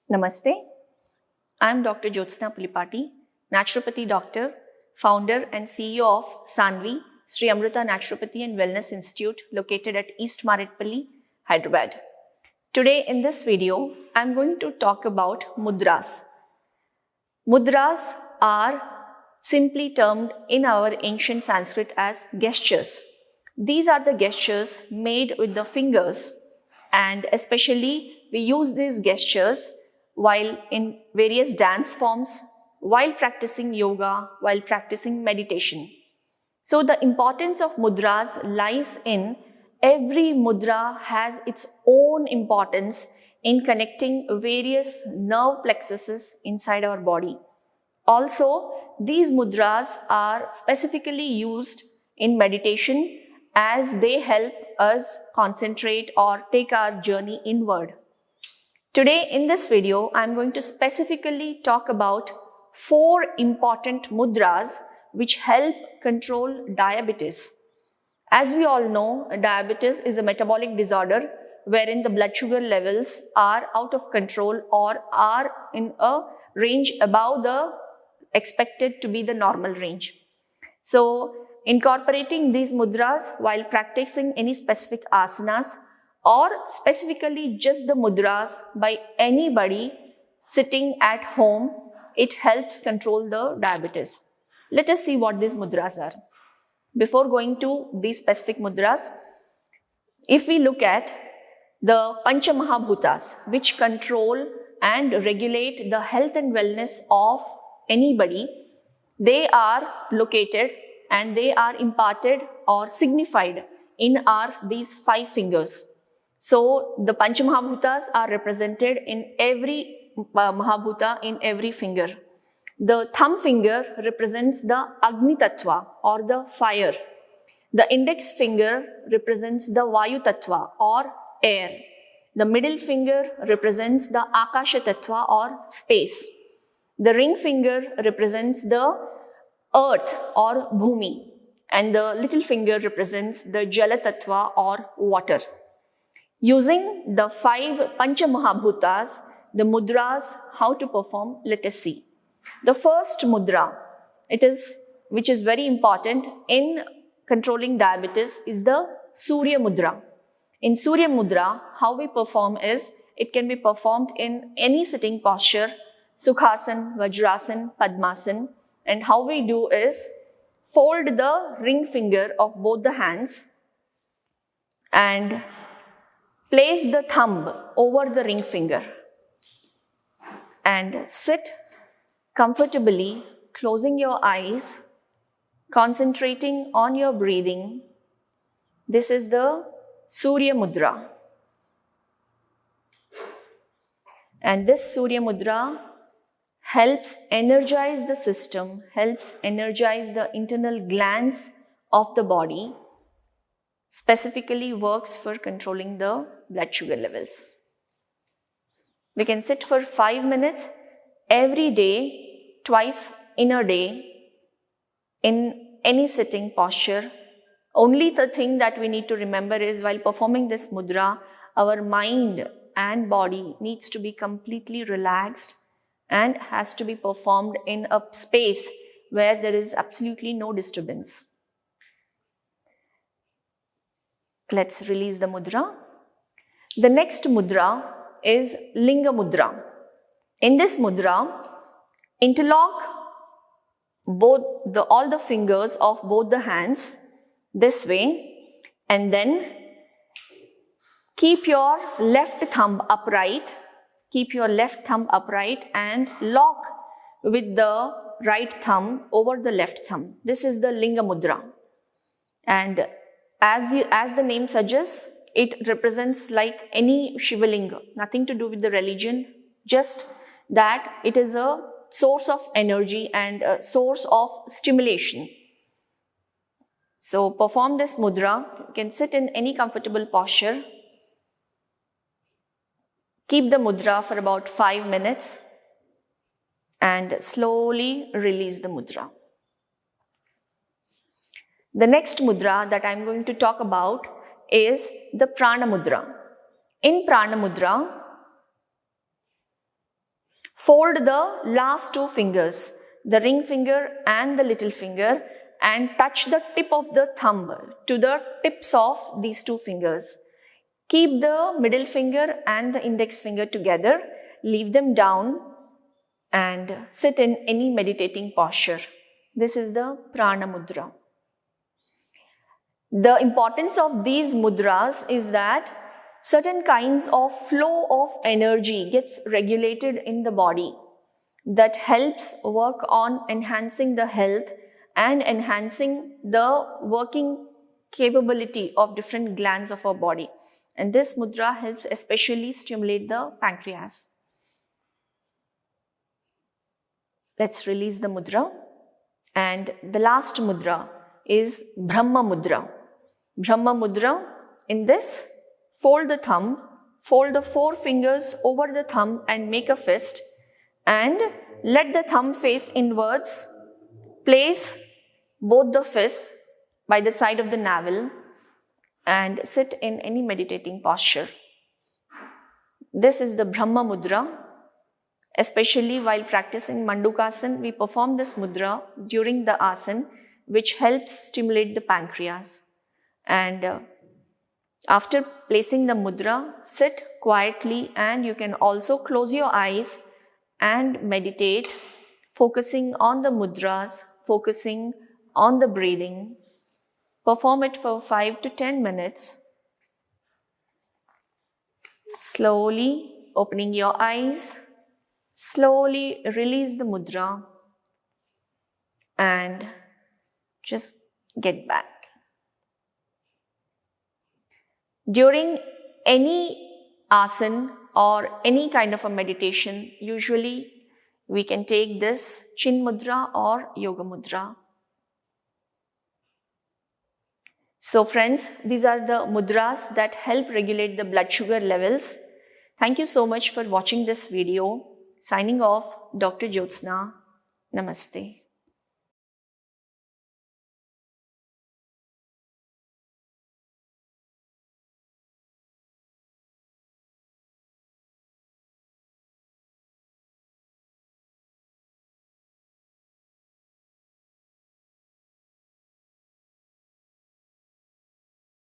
Namaste. I am Dr. Jyotsna Pulipati, naturopathy doctor, founder and CEO of Sanvi, Surya Mudra Naturopathy and Wellness Institute located at East Maritpalli, Hyderabad. Today in this video, I am going to talk about mudras. Mudras are simply termed in our ancient Sanskrit as gestures. These are the gestures made with the fingers, and especially we use these gestures while in various dance forms, while practicing yoga, while practicing meditation. So the importance of mudras lies in every mudra has its own importance in connecting various nerve plexuses inside our body. Also, these mudras are specifically used in meditation as they help us concentrate or take our journey inward. Today in this video, I am going to specifically talk about 4 important mudras which help control diabetes. As we all know, diabetes is a metabolic disorder wherein the blood sugar levels are out of control or are in a range above the expected to be the normal range. So, incorporating these mudras while practicing any specific asanas or specifically just the mudras by anybody sitting at home, it helps control the diabetes. Let us see what these mudras are. Before going to these specific mudras, if we look at the Pancha Mahabhutas, which control and regulate the health and wellness of anybody, they are located and they are imparted or signified in these 5 fingers. So the Pancha Mahabhutas are represented in every Mahabhuta in every finger. The thumb finger represents the Agni Tattva or the fire. The index finger represents the Vayu Tattva or air. The middle finger represents the Akasha Tattva or space. The ring finger represents the earth or Bhumi. And the little finger represents the Jala Tattva or water. Using the 5 Pancha Mahabhutas, the mudras, how to perform, let us see. The first mudra, which is very important in controlling diabetes, is the Surya Mudra. In Surya Mudra, how we perform is, it can be performed in any sitting posture, Sukhasan, Vajrasan, Padmasan, and how we do is, fold the ring finger of both the hands and place the thumb over the ring finger and sit comfortably, closing your eyes, concentrating on your breathing. This is the Surya Mudra. And this Surya Mudra helps energize the system, helps energize the internal glands of the body, specifically works for controlling the blood sugar levels. We can sit for 5 minutes every day, twice in a day, in any sitting posture. Only the thing that we need to remember is while performing this mudra, our mind and body needs to be completely relaxed and has to be performed in a space where there is absolutely no disturbance. Let's release the mudra. The next mudra is Linga Mudra. In this mudra, interlock all the fingers of both the hands this way and then keep your left thumb upright. Keep your left thumb upright and lock with the right thumb over the left thumb. This is the Linga Mudra. And as the name suggests, it represents like any Shivalinga, nothing to do with the religion, just that it is a source of energy and a source of stimulation. So perform this mudra. You can sit in any comfortable posture. Keep the mudra for about 5 minutes and slowly release the mudra. The next mudra that I am going to talk about is the Prana Mudra. In Prana Mudra, Fold the last two fingers, the ring finger and the little finger, and touch the tip of the thumb to the tips of these two fingers. Keep the middle finger and the index finger together, leave them down and sit in any meditating posture. This is the Prana Mudra. The importance of these mudras is that certain kinds of flow of energy gets regulated in the body that helps work on enhancing the health and enhancing the working capability of different glands of our body. And this mudra helps especially stimulate the pancreas. Let's release the mudra. And the last mudra is Brahma Mudra. Brahma Mudra, in this, fold the thumb, fold the four fingers over the thumb and make a fist, and let the thumb face inwards. Place both the fists by the side of the navel and sit in any meditating posture. This is the Brahma Mudra. Especially while practicing Mandukasana, we perform this mudra during the asana, which helps stimulate the pancreas. And after placing the mudra, sit quietly, and you can also close your eyes and meditate, focusing on the mudras, focusing on the breathing. Perform it for 5 to 10 minutes. Slowly opening your eyes, slowly release the mudra and just get back. During any asana or any kind of a meditation, usually we can take this chin mudra or yoga mudra. So friends, these are the mudras that help regulate the blood sugar levels. Thank you so much for watching this video. Signing off, Dr. Jyotsna. Namaste.